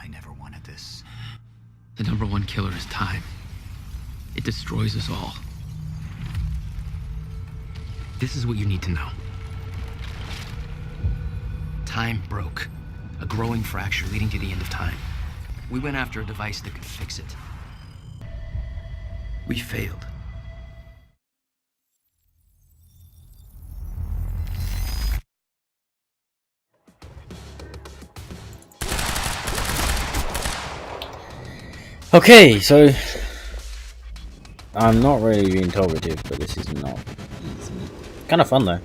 I never wanted this. The number one killer is time. It destroys us all. This is what you need to know. Time broke. A growing fracture leading to the end of time. We went after a device that could fix it. We failed. Okay, so I'm not really being talkative, but this is not easy. Kind of fun though.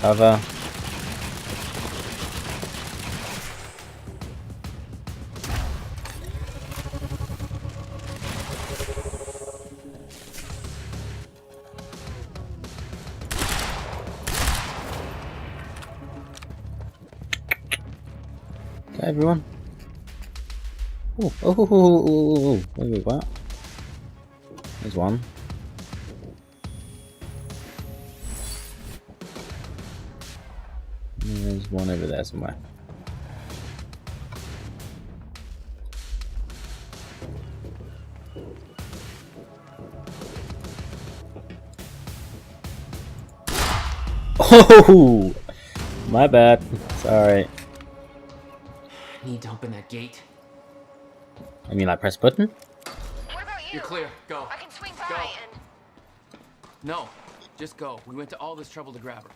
Cover. Okay, everyone. Oh, wait, what? There's one. There's one over there somewhere. Oh, my bad. Sorry. Need to open that gate. I mean, like press button. What about you? You're clear. Go. I can swing by Go. and... No, just go. We went to all this trouble to grab her.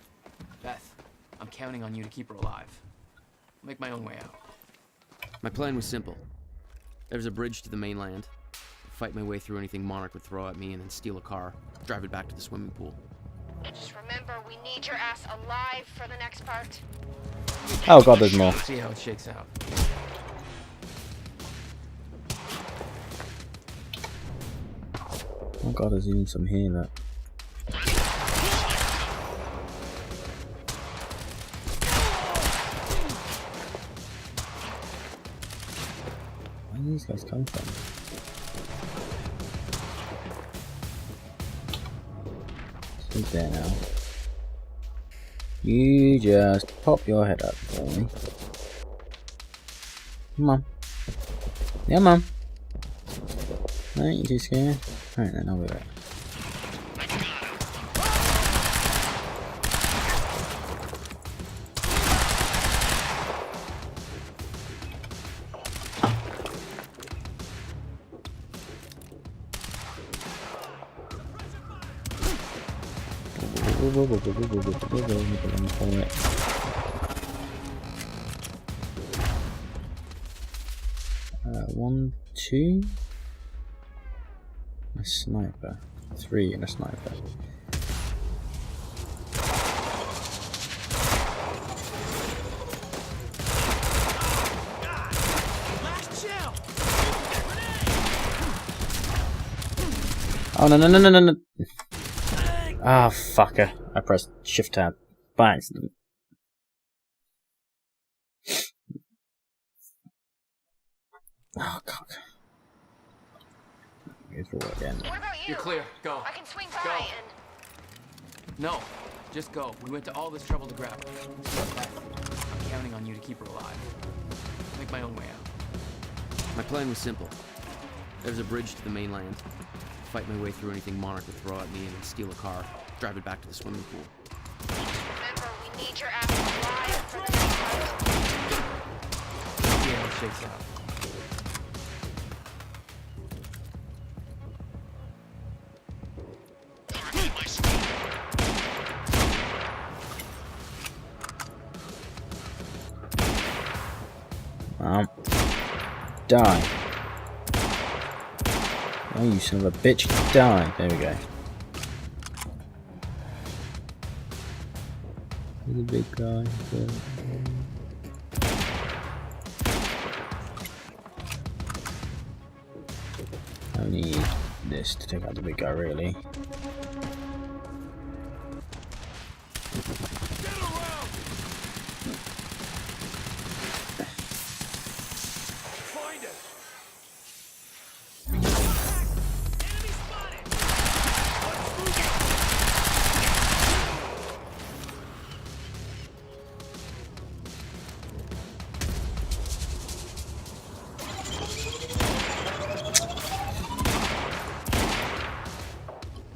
Beth, I'm counting on you to keep her alive. I'll make my own way out. My plan was simple. There's a bridge to the mainland. Fight my way through anything Monarch would throw at me and then steal a car, drive it back to the swimming pool. Just remember, we need your ass alive for the next part. Oh god, there's more. See how it shakes out. Oh god, there's even some here. Look. Where do these guys come from? Who's there now? You just pop your head up for me. Come on. Come on. No, you too scared? Alright then, I'll be right. One, two. A sniper. 3 and a sniper. Oh no. Ah, fucker. I pressed shift tab by accident. Oh god. Go through it again. What about you? You're clear. Go. I can swing by Go. and... No, just go. We went to all this trouble to grab her. Beth, I'm counting on you to keep her alive. I'll make my own way out. My plan was simple. There's a bridge to the mainland. Fight my way through anything Monarch would throw at me and then steal a car, drive it back to the swimming pool. Remember, we need your ass alive for the next part. See how it shakes out. Die. Oh, you son of a bitch, die. There we go. There's a big guy. I need this to take out the big guy, really.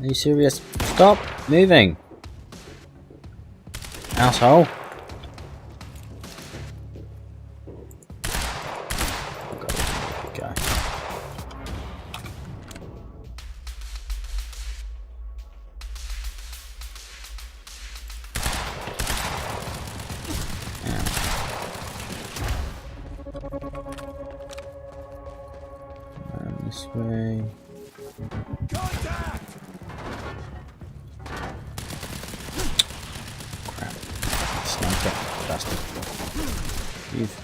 Are you serious? Stop moving! Asshole! Oh god, good guy. This way. Crap. Sniper. Bastard. Leave.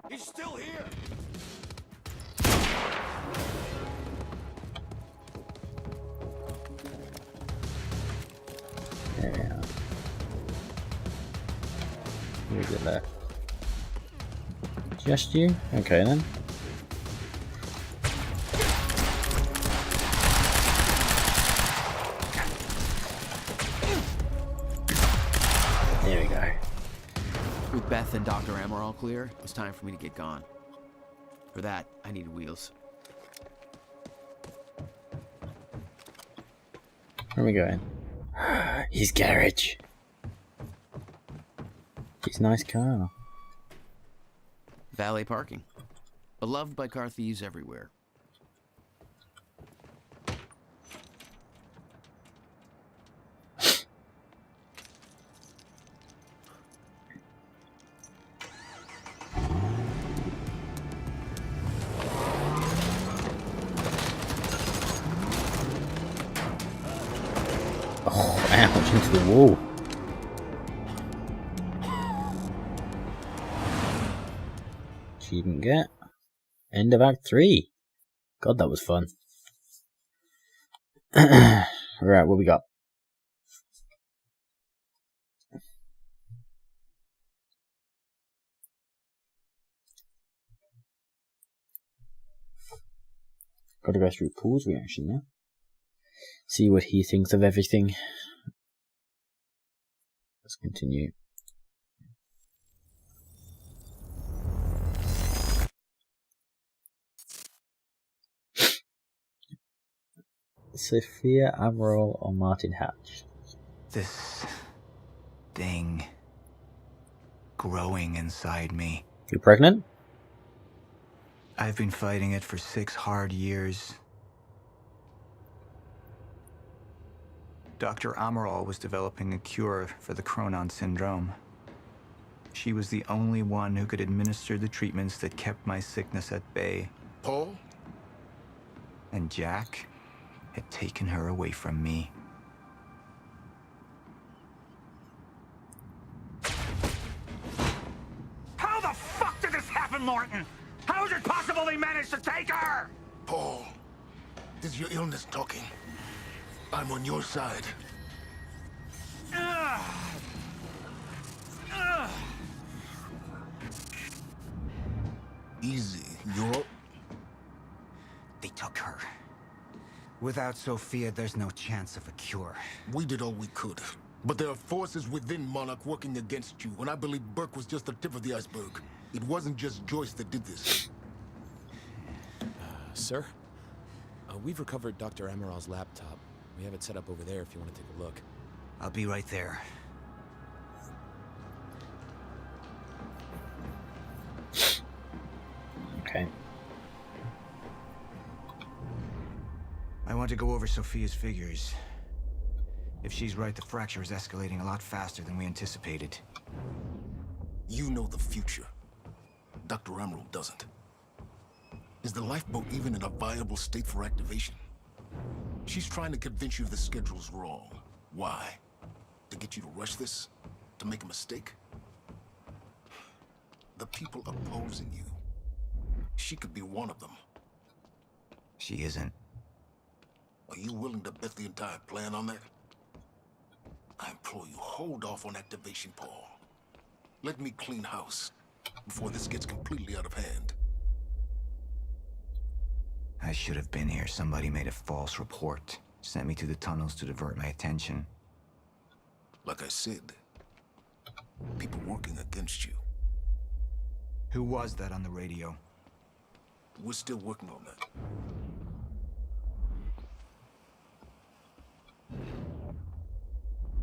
He's still here. There we are. Where's it left? Just you? Okay then. There we go. With Beth and Doctor Amarov clear, it was time for me to get gone. For that, I needed wheels. Where are we going? His garage. His nice car. Valet parking. Beloved by car thieves everywhere. Oh, ouch, into the wall. Achievement get. End of Act 3. God, that was fun. Right, what we got? Gotta go through Paul's reaction now. See what he thinks of everything. Let's continue. Sophia Amarov or Martin Hatch? This thing growing inside me. You pregnant? I've been fighting it for 6 hard years. Dr. Amarov was developing a cure for the Cronon syndrome. She was the only one who could administer the treatments that kept my sickness at bay. Paul? And Jack had taken her away from me. How the fuck did this happen, Morton? How is it possible they managed to take her? Paul, this is your illness talking. I'm on your side. Easy, you're... They took her. Without Sophia, there's no chance of a cure. We did all we could. But there are forces within Monarch working against you, and I believe Burke was just the tip of the iceberg. It wasn't just Joyce that did this. Sir? We've recovered Dr. Amarov's laptop. We have it set up over there if you want to take a look. I'll be right there. Okay. I want to go over Sophia's figures. If she's right, the fracture is escalating a lot faster than we anticipated. You know the future. Dr. Amarov doesn't. Is the lifeboat even in a viable state for activation? She's trying to convince you the schedule's wrong. Why? To get you to rush this? To make a mistake? The people opposing you. She could be one of them. She isn't. Are you willing to bet the entire plan on that? I implore you, hold off on activation, Paul. Let me clean house before this gets completely out of hand. I should have been here. Somebody made a false report. Sent me to the tunnels to divert my attention. Like I said, people working against you. Who was that on the radio? We're still working on that.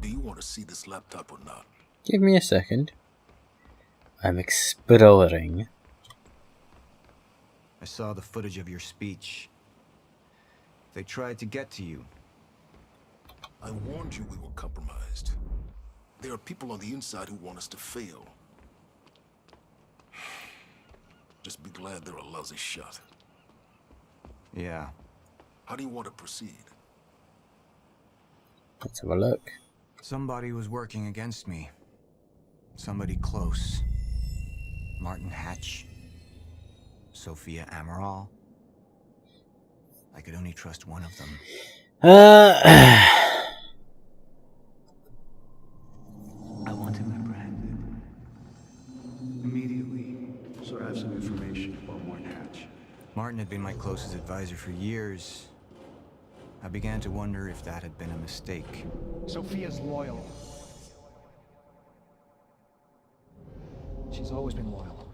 Do you want to see this laptop or not? Give me a second. I'm exploring. I saw the footage of your speech. They tried to get to you. I warned you we were compromised. There are people on the inside who want us to fail. Just be glad they're a lousy shot. Yeah. How do you want to proceed? Let's have a look. Somebody was working against me. Somebody close. Martin Hatch. Sophia Amarov. I could only trust one of them. I want him apprehended. Immediately. So I have some information about Martin Hatch. Martin had been my closest advisor for years. I began to wonder if that had been a mistake. Sophia's loyal. She's always been loyal.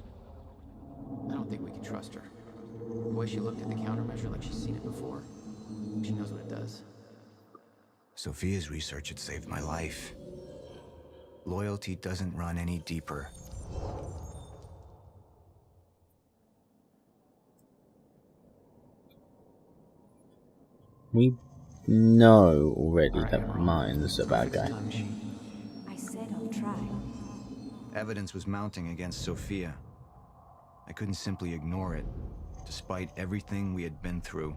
I don't think we can trust her. The way she looked at the countermeasure like she's seen it before. She knows what it does. Sophia's research had saved my life. Loyalty doesn't run any deeper. We know already that Martin's a bad guy. I said I'll try. Evidence was mounting against Sophia. I couldn't simply ignore it, despite everything we had been through.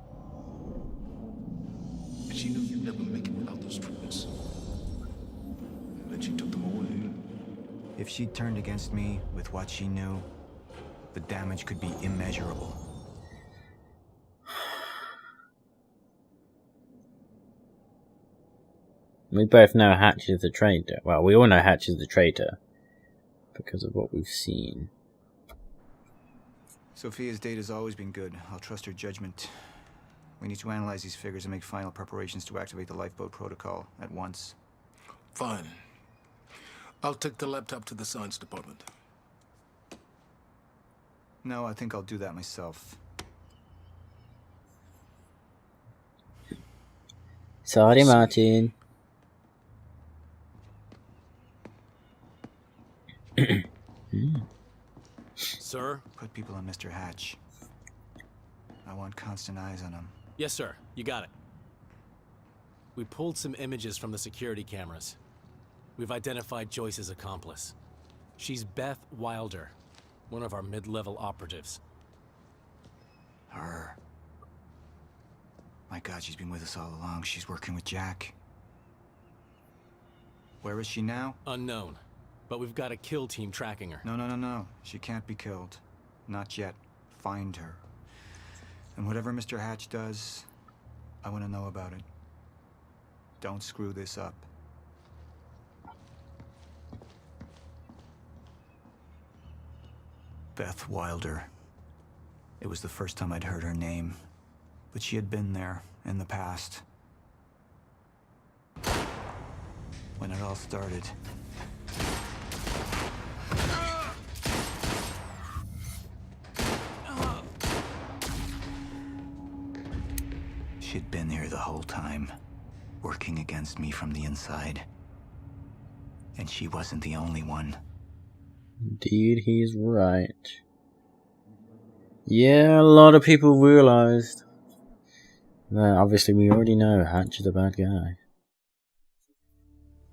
And she knew you'd never make it without those treatments. And then she took them away. If she turned against me with what she knew, the damage could be immeasurable. We both know Hatch is the traitor. Well, we all know Hatch is the traitor because of what we've seen. Sophia's data's always been good. I'll trust her judgment. We need to analyze these figures and make final preparations to activate the lifeboat protocol at once. Fine. I'll take the laptop to the science department. No, I think I'll do that myself. Sorry, Martin. Sir? Put people on Mr. Hatch. I want constant eyes on him. Yes, sir. You got it. We pulled some images from the security cameras. We've identified Joyce's accomplice. She's Beth Wilder, one of our mid-level operatives. Her. My God, she's been with us all along. She's working with Jack. Where is she now? Unknown. But we've got a kill team tracking her. No. She can't be killed. Not yet. Find her. And whatever Mr. Hatch does, I want to know about it. Don't screw this up. Beth Wilder. It was the first time I'd heard her name, but she had been there in the past. When it all started. She'd been here the whole time, working against me from the inside. And she wasn't the only one. Indeed, he's right. Yeah, a lot of people realized that obviously we already know Hatch is a bad guy.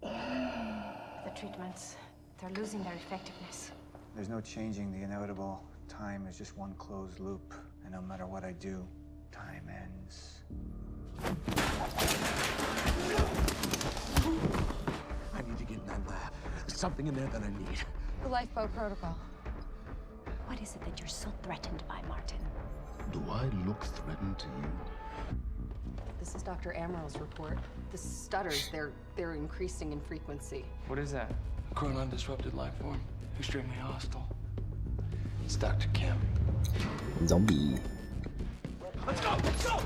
The treatments, they're losing their effectiveness. There's no changing the inevitable. Time is just one closed loop, and no matter what I do, time ends. I need to get in that lab. There's something in there that I need. The lifeboat protocol. What is it that you're so threatened by, Martin? Do I look threatened to you? This is Dr. Amarov's report. The stutters, they're increasing in frequency. What is that? A chronon disrupted life form. Extremely hostile. It's Dr. Kim. Zombie. Let's go! Let's go!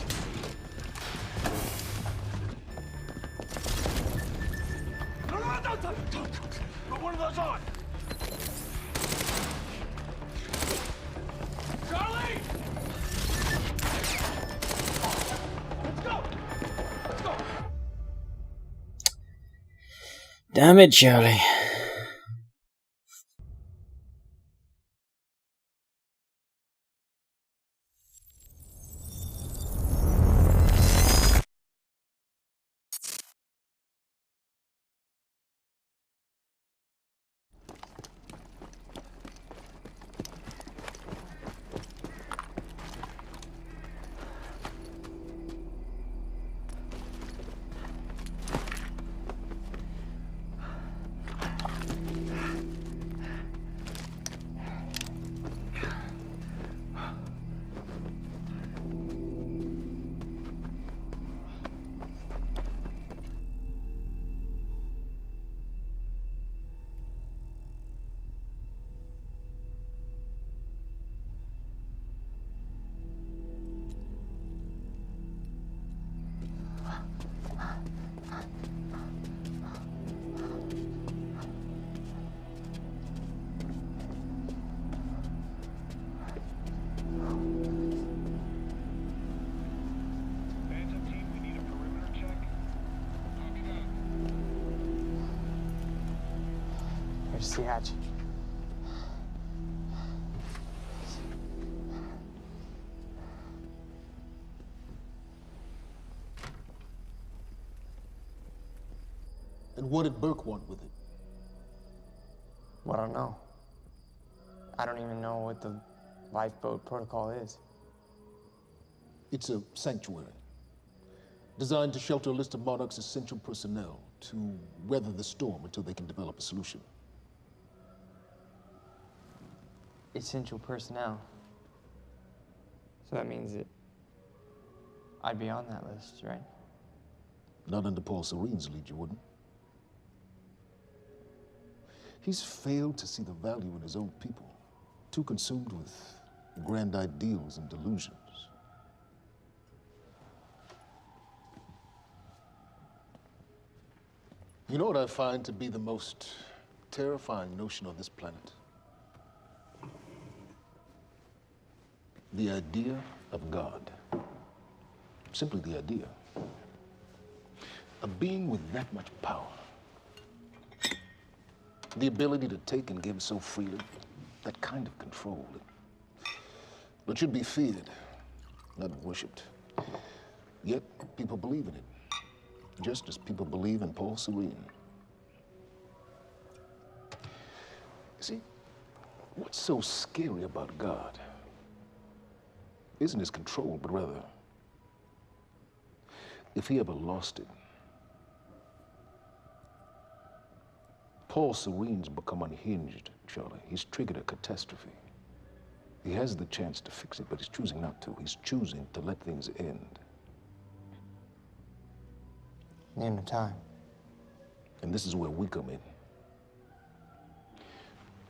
No, don't. Put one of those on. Charlie! Let's go! Let's go! Damn it, Charlie. Here's the hatch. And what did Burke want with it? Well, I don't know. I don't even know what the lifeboat protocol is. It's a sanctuary, designed to shelter a list of Monarch's essential personnel to weather the storm until they can develop a solution. Essential personnel. So that means that I'd be on that list, right? Not under Paul Serene's lead, you wouldn't. He's failed to see the value in his own people, too consumed with grand ideals and delusions. You know what I find to be the most terrifying notion on this planet? The idea of God. Simply the idea. A being with that much power. The ability to take and give so freely. That kind of control. It should be feared, not worshipped. Yet people believe in it. Just as people believe in Paul Serene. See, what's so scary about God isn't his control, but rather, if he ever lost it. Paul Serene's become unhinged, Charlie. He's triggered a catastrophe. He has the chance to fix it, but he's choosing not to. He's choosing to let things end. Name the time. And this is where we come in.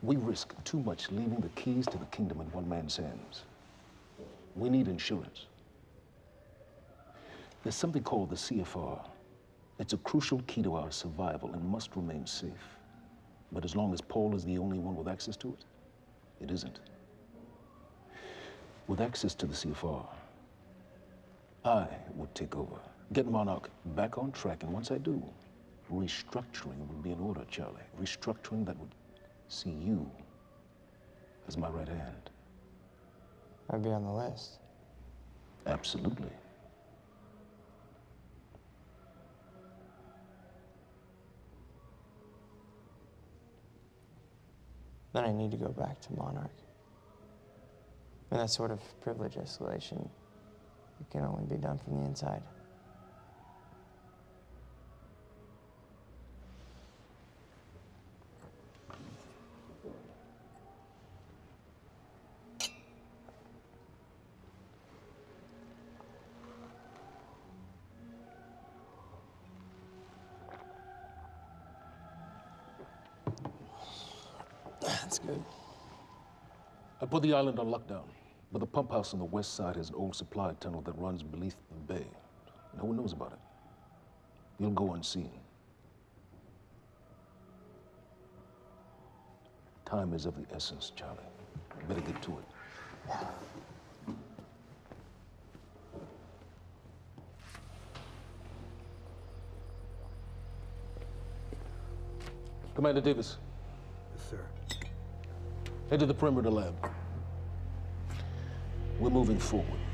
We risk too much leaving the keys to the kingdom in one man's hands. We need insurance. There's something called the CFR. It's a crucial key to our survival and must remain safe. But as long as Paul is the only one with access to it, it isn't. With access to the CFR, I would take over, get Monarch back on track, and once I do, restructuring would be in order, Charlie. Restructuring that would see you as my right hand. I'd be on the list. Absolutely. Then I need to go back to Monarch. And that sort of privilege escalation, it can only be done from the inside. That's good. I put the island on lockdown. But the pump house on the west side has an old supply tunnel that runs beneath the bay. No one knows about it. You'll go unseen. Time is of the essence, Charlie. Better get to it. Commander Davis. Yes, sir. Head to the perimeter lab. We're moving forward.